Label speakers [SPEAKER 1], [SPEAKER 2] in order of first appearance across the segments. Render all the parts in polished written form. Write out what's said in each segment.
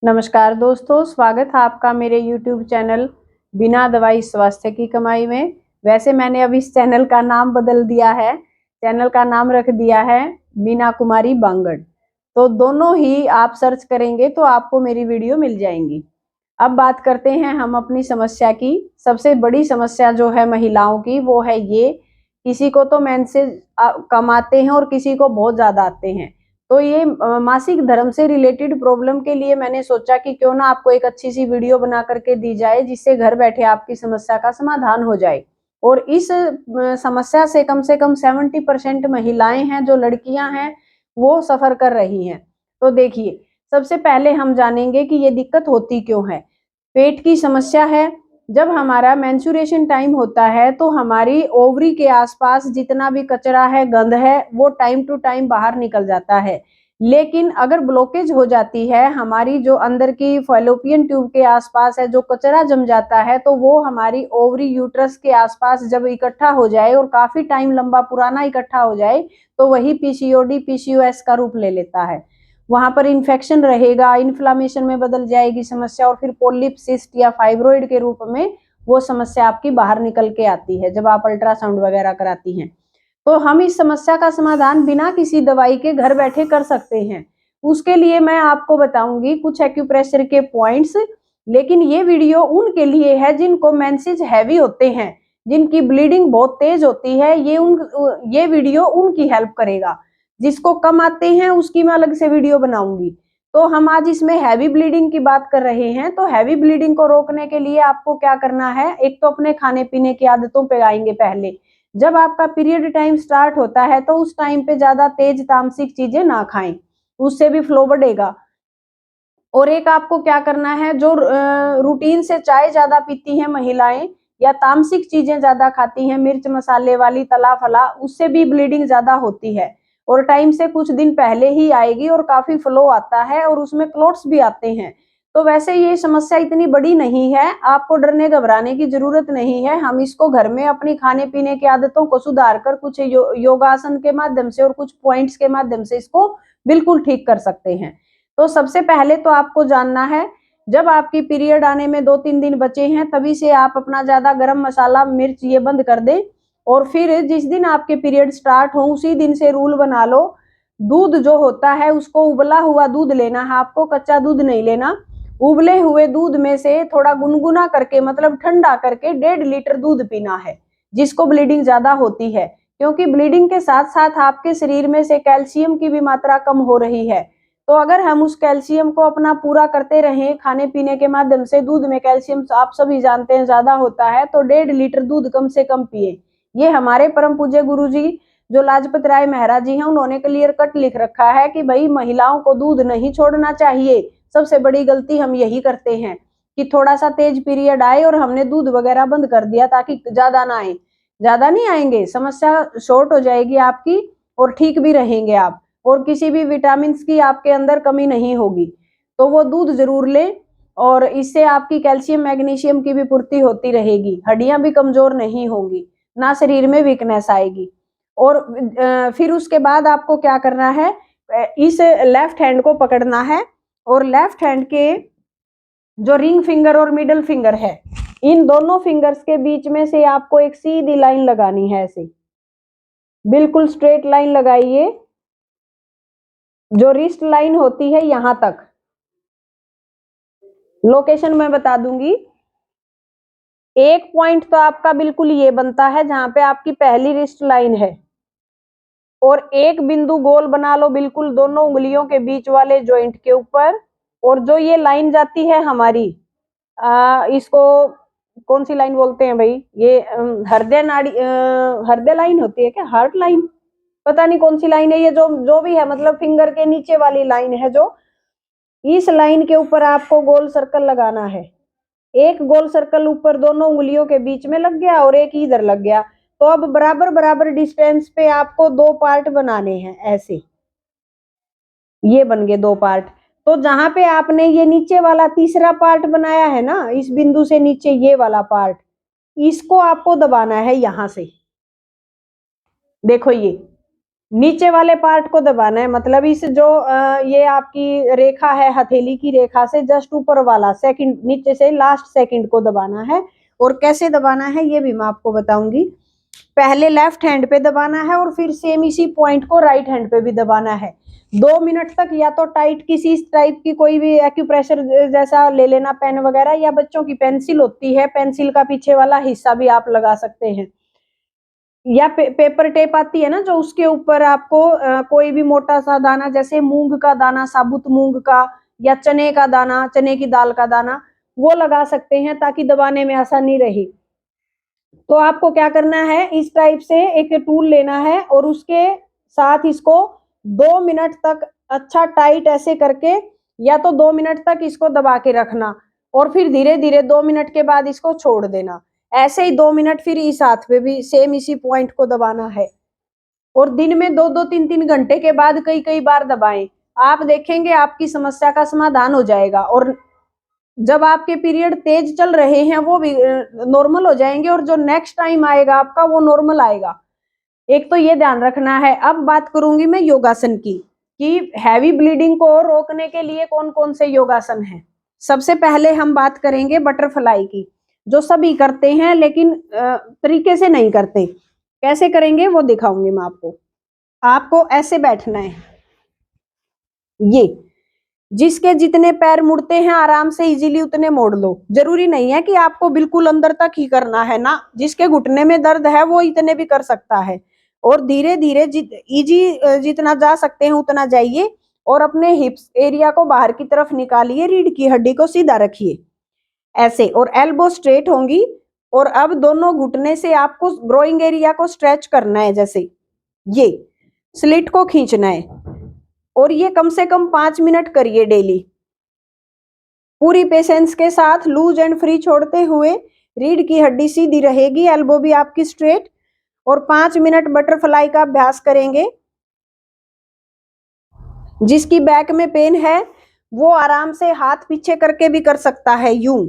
[SPEAKER 1] नमस्कार दोस्तों, स्वागत है आपका मेरे YouTube चैनल बिना दवाई स्वास्थ्य की कमाई में। वैसे मैंने अब इस चैनल का नाम बदल दिया है। चैनल का नाम रख दिया है मीना कुमारी बांगड़। तो दोनों ही आप सर्च करेंगे तो आपको मेरी वीडियो मिल जाएंगी। अब बात करते हैं हम अपनी समस्या की। सबसे बड़ी समस्या जो है महिलाओं की वो है ये, किसी को तो मेंसेस कम आते हैं और किसी को बहुत ज्यादा आते हैं। तो ये मासिक धर्म से रिलेटेड प्रॉब्लम के लिए मैंने सोचा कि क्यों ना आपको एक अच्छी सी वीडियो बना करके दी जाए, जिससे घर बैठे आपकी समस्या का समाधान हो जाए। और इस समस्या से कम 70% महिलाएं हैं, जो लड़कियां हैं, वो सफर कर रही हैं। तो देखिए, सबसे पहले हम जानेंगे कि ये दिक्कत होती क्यों है। पेट की समस्या है। जब हमारा मेंस्ट्रुएशन टाइम होता है तो हमारी ओवरी के आसपास जितना भी कचरा है, गंद है, वो टाइम टू टाइम बाहर निकल जाता है। लेकिन अगर ब्लॉकेज हो जाती है, हमारी जो अंदर की फैलोपियन ट्यूब के आसपास है, जो कचरा जम जाता है, तो वो हमारी ओवरी यूट्रस के आसपास जब इकट्ठा हो जाए और काफी टाइम लंबा पुराना इकट्ठा हो जाए, तो वही पीसीओडी पीसीओएस का रूप ले लेता है। वहां पर इन्फेक्शन रहेगा, इन्फ्लामेशन में बदल जाएगी समस्या, और फिर पोलिप, सिस्ट या फाइब्रोइड के रूप में वो समस्या आपकी बाहर निकल के आती है जब आप अल्ट्रासाउंड वगैरह कराती हैं। तो हम इस समस्या का समाधान बिना किसी दवाई के घर बैठे कर सकते हैं। उसके लिए मैं आपको बताऊंगी कुछ एक्यूप्रेशर के पॉइंट्स। लेकिन ये वीडियो उनके लिए है जिनको मेंसेस हैवी होते हैं, जिनकी ब्लीडिंग बहुत तेज होती है। ये वीडियो उनकी हेल्प करेगा। जिसको कम आते हैं उसकी मैं अलग से वीडियो बनाऊंगी। तो हम आज इसमें हैवी ब्लीडिंग की बात कर रहे हैं। तो हैवी ब्लीडिंग को रोकने के लिए आपको क्या करना है, एक तो अपने खाने पीने की आदतों पे आएंगे पहले। जब आपका पीरियड टाइम स्टार्ट होता है तो उस टाइम पे ज्यादा तेज तामसिक चीजें ना खाएं, उससे भी फ्लो बढ़ेगा। और एक आपको क्या करना है, जो रूटीन से चाय ज्यादा पीती हैं महिलाएं या तामसिक चीजें ज्यादा खाती हैं, मिर्च मसाले वाली तला फला, उससे भी ब्लीडिंग ज्यादा होती है और टाइम से कुछ दिन पहले ही आएगी और काफी फ्लो आता है और उसमें क्लोट्स भी आते हैं। तो वैसे ये समस्या इतनी बड़ी नहीं है, आपको डरने घबराने की जरूरत नहीं है। हम इसको घर में अपनी खाने पीने की आदतों को सुधार कर कुछ योगासन के माध्यम से और कुछ पॉइंट्स के माध्यम से इसको बिल्कुल ठीक कर सकते हैं। तो सबसे पहले तो आपको जानना है, जब आपकी पीरियड आने में 2-3 दिन बचे हैं, तभी से आप अपना ज्यादा गरम मसाला मिर्च ये बंद कर दें। और फिर जिस दिन आपके पीरियड स्टार्ट हो उसी दिन से रूल बना लो, दूध जो होता है उसको उबला हुआ दूध लेना है आपको, कच्चा दूध नहीं लेना। उबले हुए दूध में से थोड़ा गुनगुना करके, मतलब ठंडा करके 1.5 लीटर दूध पीना है, जिसको ब्लीडिंग ज्यादा होती है। क्योंकि ब्लीडिंग के साथ साथ आपके शरीर में से कैल्शियम की भी मात्रा कम हो रही है। तो अगर हम उस कैल्शियम को अपना पूरा करते रहें खाने पीने के माध्यम से, दूध में कैल्शियम आप सभी जानते हैं ज्यादा होता है, तो 1.5 लीटर दूध कम से कम पिए। ये हमारे परम पूज्य गुरु जी जो लाजपत राय महाराज जी हैं, उन्होंने क्लियर कट लिख रखा है कि भाई महिलाओं को दूध नहीं छोड़ना चाहिए। सबसे बड़ी गलती हम यही करते हैं कि थोड़ा सा तेज पीरियड आए और हमने दूध वगैरह बंद कर दिया ताकि ज्यादा ना आए। ज्यादा नहीं आएंगे, समस्या शॉर्ट हो जाएगी आपकी और ठीक भी रहेंगे आप, और किसी भी विटामिन की आपके अंदर कमी नहीं होगी। तो वो दूध जरूर लें, और इससे आपकी कैल्शियम मैग्नीशियम की भी पूर्ति होती रहेगी, हड्डियां भी कमजोर नहीं होंगी, ना शरीर में वीकनेस आएगी। और फिर उसके बाद आपको क्या करना है, इस लेफ्ट हैंड को पकड़ना है और लेफ्ट हैंड के जो रिंग फिंगर और मिडल फिंगर है, इन दोनों फिंगर्स के बीच में से आपको एक सीधी लाइन लगानी है। ऐसे बिल्कुल स्ट्रेट लाइन लगाइए, जो रिस्ट लाइन होती है यहां तक। लोकेशन मैं बता दूंगी। एक पॉइंट तो आपका बिल्कुल ये बनता है जहां पे आपकी पहली रिस्ट लाइन है, और एक बिंदु गोल बना लो बिल्कुल दोनों उंगलियों के बीच वाले जॉइंट के ऊपर। और जो ये लाइन जाती है हमारी, इसको कौन सी लाइन बोलते हैं भाई, ये हृदय नाड़ी, हृदय लाइन होती है क्या, हार्ट लाइन, पता नहीं कौन सी लाइन है ये, जो जो भी है, मतलब फिंगर के नीचे वाली लाइन है, जो इस लाइन के ऊपर आपको गोल सर्कल लगाना है। एक गोल सर्कल ऊपर दोनों उंगलियों के बीच में लग गया और एक इधर लग गया। तो अब बराबर बराबर डिस्टेंस पे आपको दो पार्ट बनाने हैं। ऐसे ये बन गए दो पार्ट। तो जहां पे आपने ये नीचे वाला तीसरा पार्ट बनाया है ना, इस बिंदु से नीचे ये वाला पार्ट, इसको आपको दबाना है यहां से। देखो ये नीचे वाले पार्ट को दबाना है, मतलब इस जो ये आपकी रेखा है हथेली की रेखा से जस्ट ऊपर वाला सेकंड, नीचे से लास्ट सेकंड को दबाना है। और कैसे दबाना है ये भी मैं आपको बताऊंगी। पहले लेफ्ट हैंड पे दबाना है और फिर सेम इसी पॉइंट को राइट हैंड पे भी दबाना है। 2 मिनट तक या तो टाइट किसी टाइप की कोई भी एक्यूप्रेशर जैसा ले लेना, पेन वगैरह, या बच्चों की पेंसिल होती है, पेंसिल का पीछे वाला हिस्सा भी आप लगा सकते हैं, या पेपर टेप आती है ना, जो उसके ऊपर आपको कोई भी मोटा सा दाना, जैसे मूंग का दाना, साबुत मूंग का, या चने का दाना, चने की दाल का दाना, वो लगा सकते हैं ताकि दबाने में आसानी रहे। तो आपको क्या करना है, इस टाइप से एक टूल लेना है और उसके साथ इसको 2 मिनट तक अच्छा टाइट ऐसे करके, या तो 2 मिनट तक इसको दबा के रखना और फिर धीरे धीरे 2 मिनट के बाद इसको छोड़ देना। ऐसे ही 2 मिनट फिर इस हाथ पे भी सेम इसी पॉइंट को दबाना है। और दिन में 2-2 3-3 घंटे के बाद कई कई बार दबाएं। आप देखेंगे आपकी समस्या का समाधान हो जाएगा। और जब आपके पीरियड तेज चल रहे हैं वो भी नॉर्मल हो जाएंगे, और जो नेक्स्ट टाइम आएगा आपका वो नॉर्मल आएगा। एक तो ये ध्यान रखना है। अब बात करूंगी मैं योगासन की, कि हैवी ब्लीडिंग को रोकने के लिए कौन कौन से योगासन हैं। सबसे पहले हम बात करेंगे बटरफ्लाई की, जो सभी करते हैं लेकिन तरीके से नहीं करते। कैसे करेंगे वो दिखाऊंगी मैं आपको। आपको ऐसे बैठना है, ये जिसके जितने पैर मुड़ते हैं आराम से इजीली उतने मोड़ लो। जरूरी नहीं है कि आपको बिल्कुल अंदर तक ही करना है ना, जिसके घुटने में दर्द है वो इतने भी कर सकता है। और धीरे धीरे इजी जितना जा सकते हैं उतना जाइए, और अपने हिप्स एरिया को बाहर की तरफ निकालिए, रीढ़ की हड्डी को सीधा रखिए ऐसे, और एल्बो स्ट्रेट होंगी। और अब दोनों घुटने से आपको ग्रोइंग एरिया को स्ट्रेच करना है, जैसे ये स्लिट को खींचना है। और ये कम से कम 5 मिनट करिए डेली, पूरी पेशेंस के साथ, लूज एंड फ्री छोड़ते हुए। रीढ़ की हड्डी सीधी रहेगी, एल्बो भी आपकी स्ट्रेट। और 5 मिनट बटरफ्लाई का अभ्यास करेंगे। जिसकी बैक में पेन है वो आराम से हाथ पीछे करके भी कर सकता है, यूं।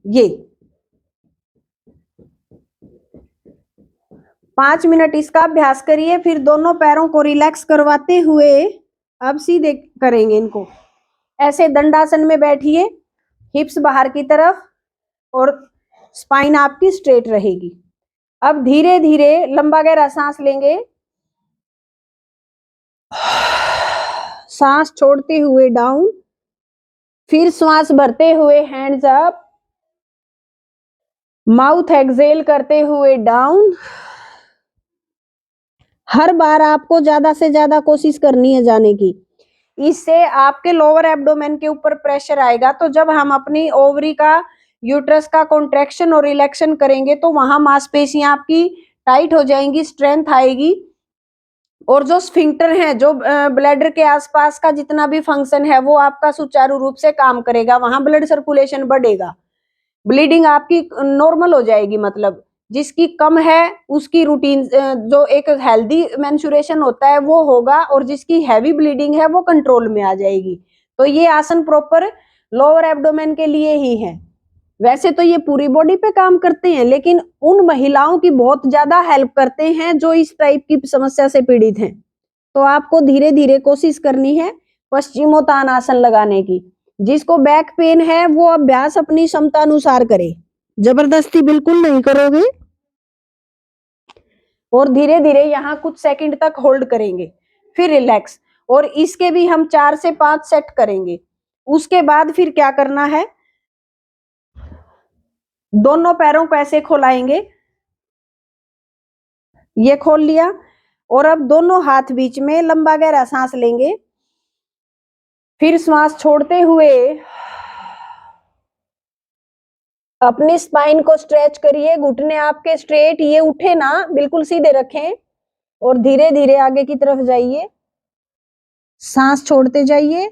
[SPEAKER 1] ये 5 मिनट इसका अभ्यास करिए, फिर दोनों पैरों को रिलैक्स करवाते हुए अब सीधे करेंगे इनको। ऐसे दंडासन में बैठिए, हिप्स बाहर की तरफ, और स्पाइन आपकी स्ट्रेट रहेगी। अब धीरे धीरे लंबा गहरा सांस लेंगे, सांस छोड़ते हुए डाउन, फिर श्वास भरते हुए हैंड्स अप, माउथ एक्सहेल करते हुए डाउन। हर बार आपको ज्यादा से ज्यादा कोशिश करनी है जाने की। इससे आपके लोअर एब्डोमेन के ऊपर प्रेशर आएगा, तो जब हम अपनी ओवरी का, यूट्रस का कॉन्ट्रैक्शन और रिलैक्शन करेंगे तो वहां मांसपेशियां आपकी टाइट हो जाएंगी, स्ट्रेंथ आएगी। और जो स्फिंक्टर है, जो ब्लैडर के आसपास का जितना भी फंक्शन है, वो आपका सुचारू रूप से काम करेगा, वहां ब्लड सर्कुलेशन बढ़ेगा, ब्लीडिंग आपकी नॉर्मल हो जाएगी। मतलब जिसकी कम है उसकी रूटीन, जो एक हेल्दी मेंस्ट्रुएशन होता है वो होगा, और जिसकी हैवी ब्लीडिंग है वो कंट्रोल में आ जाएगी। तो ये आसन प्रॉपर लोअर एब्डोमेन के लिए ही है। वैसे तो ये पूरी बॉडी पे काम करते हैं, लेकिन उन महिलाओं की बहुत ज्यादा हेल्प करते हैं जो इस टाइप की समस्या से पीड़ित हैं। तो आपको धीरे धीरे कोशिश करनी है पश्चिमोत्तानासन लगाने की। जिसको बैक पेन है वो अभ्यास अपनी क्षमता अनुसार करे, जबरदस्ती बिल्कुल नहीं करोगे। और धीरे धीरे यहाँ कुछ सेकंड तक होल्ड करेंगे, फिर रिलैक्स। और इसके भी हम 4 से 5 सेट करेंगे। उसके बाद फिर क्या करना है, दोनों पैरों को ऐसे खोलाएंगे, ये खोल लिया। और अब दोनों हाथ बीच में लंबा गहरा सांस लेंगे, फिर श्वास छोड़ते हुए अपनी स्पाइन को स्ट्रेच करिए। घुटने आपके स्ट्रेट, ये उठे ना, बिल्कुल सीधे रखें। और धीरे धीरे आगे की तरफ जाइए, सांस छोड़ते जाइए,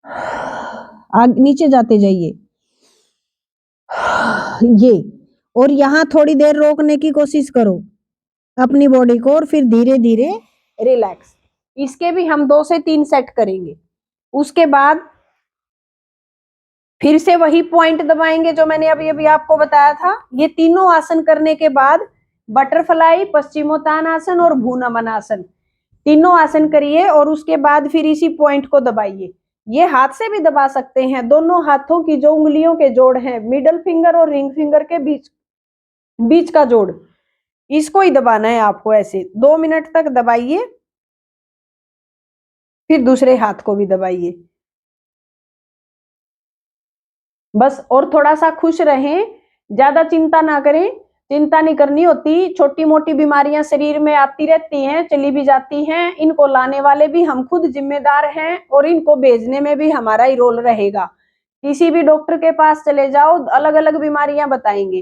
[SPEAKER 1] आगे नीचे जाते जाइए, ये। और यहाँ थोड़ी देर रोकने की कोशिश करो अपनी बॉडी को, और फिर धीरे धीरे रिलैक्स। इसके भी हम 2 से 3 सेट करेंगे। उसके बाद फिर से वही पॉइंट दबाएंगे जो मैंने अभी अभी आपको बताया था। ये तीनों आसन करने के बाद बटरफ्लाई, पश्चिमोत्तानासन और भ्रूनमनासन, तीनों आसन करिए और उसके बाद फिर इसी पॉइंट को दबाइए। ये हाथ से भी दबा सकते हैं। दोनों हाथों की जो उंगलियों के जोड़ हैं, मिडल फिंगर और रिंग फिंगर के बीच का जोड़, इसको ही दबाना है आपको। ऐसे 2 मिनट तक दबाइए, फिर दूसरे हाथ को भी दबाइए बस। और थोड़ा सा खुश रहें, ज्यादा चिंता ना करें। चिंता नहीं करनी होती। छोटी मोटी बीमारियां शरीर में आती रहती हैं, चली भी जाती हैं। इनको लाने वाले भी हम खुद जिम्मेदार हैं और इनको भेजने में भी हमारा ही रोल रहेगा। किसी भी डॉक्टर के पास चले जाओ, अलग अलग बीमारियां बताएंगे,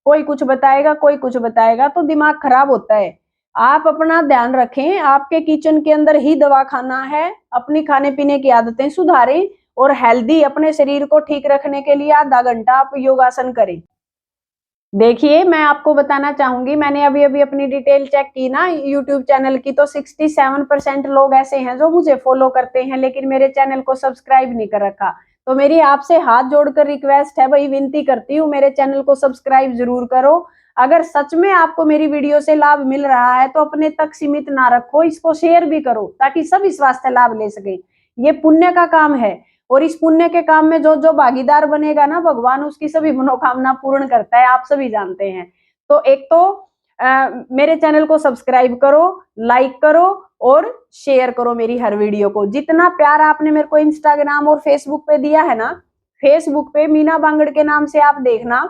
[SPEAKER 1] कोई कुछ बताएगा कोई कुछ बताएगा, तो दिमाग खराब होता है। आप अपना ध्यान रखें। आपके किचन के अंदर ही दवा खाना है। अपनी खाने पीने की आदतें सुधारें और हेल्दी अपने शरीर को ठीक रखने के लिए आधा घंटा आप योगासन करें। देखिए, मैं आपको बताना चाहूंगी, मैंने अभी अभी अपनी डिटेल चेक की ना यूट्यूब चैनल की, तो 67% लोग ऐसे हैं जो मुझे फॉलो करते हैं लेकिन मेरे चैनल को सब्सक्राइब नहीं कर रखा। तो मेरी आपसे हाथ जोड़कर रिक्वेस्ट है भाई, विनती करती हूँ, मेरे चैनल को सब्सक्राइब जरूर करो। अगर सच में आपको मेरी वीडियो से लाभ मिल रहा है तो अपने तक सीमित ना रखो, इसको शेयर भी करो ताकि सभी स्वास्थ्य लाभ ले सके। ये पुण्य का काम है और इस पुण्य के काम में जो जो भागीदार बनेगा ना, भगवान उसकी सभी मनोकामना पूर्ण करता है, आप सभी जानते हैं। तो एक तो मेरे चैनल को सब्सक्राइब करो, लाइक करो और शेयर करो मेरी हर वीडियो को। जितना प्यार आपने मेरे को इंस्टाग्राम और फेसबुक पे दिया है ना, फेसबुक पे मीना बांगड़ के नाम से आप देखना,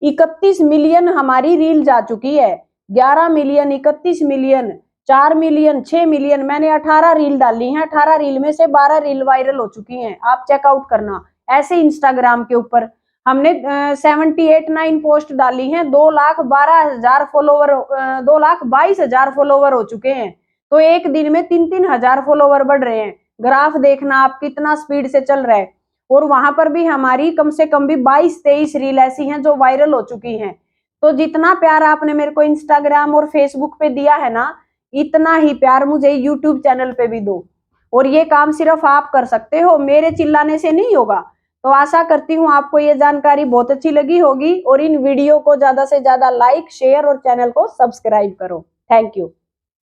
[SPEAKER 1] 31 मिलियन हमारी रील जा चुकी है। 11 मिलियन, 31 मिलियन, 4 मिलियन, 6 मिलियन, मैंने 18 रील डाली हैं। 18 रील में से 12 रील वायरल हो चुकी हैं, आप चेकआउट करना। ऐसे इंस्टाग्राम के ऊपर हमने 78-9 पोस्ट डाली हैं। 2,12,000 फॉलोवर, 2,22,000 फॉलोवर हो चुके हैं। तो एक दिन में 3-3 हजार फॉलोवर बढ़ रहे हैं। ग्राफ देखना आप कितना स्पीड से चल रहा है। और वहां पर भी हमारी कम से कम भी 22-23 रील ऐसी हैं जो वायरल हो चुकी हैं। तो जितना प्यार आपने मेरे को इंस्टाग्राम और फेसबुक पे दिया है ना, इतना ही प्यार मुझे यूट्यूब चैनल पे भी दो। और ये काम सिर्फ आप कर सकते हो, मेरे चिल्लाने से नहीं होगा। तो आशा करती हूँ आपको ये जानकारी बहुत अच्छी लगी होगी और इन वीडियो को ज्यादा से ज्यादा लाइक, शेयर और चैनल को सब्सक्राइब करो। Thank you.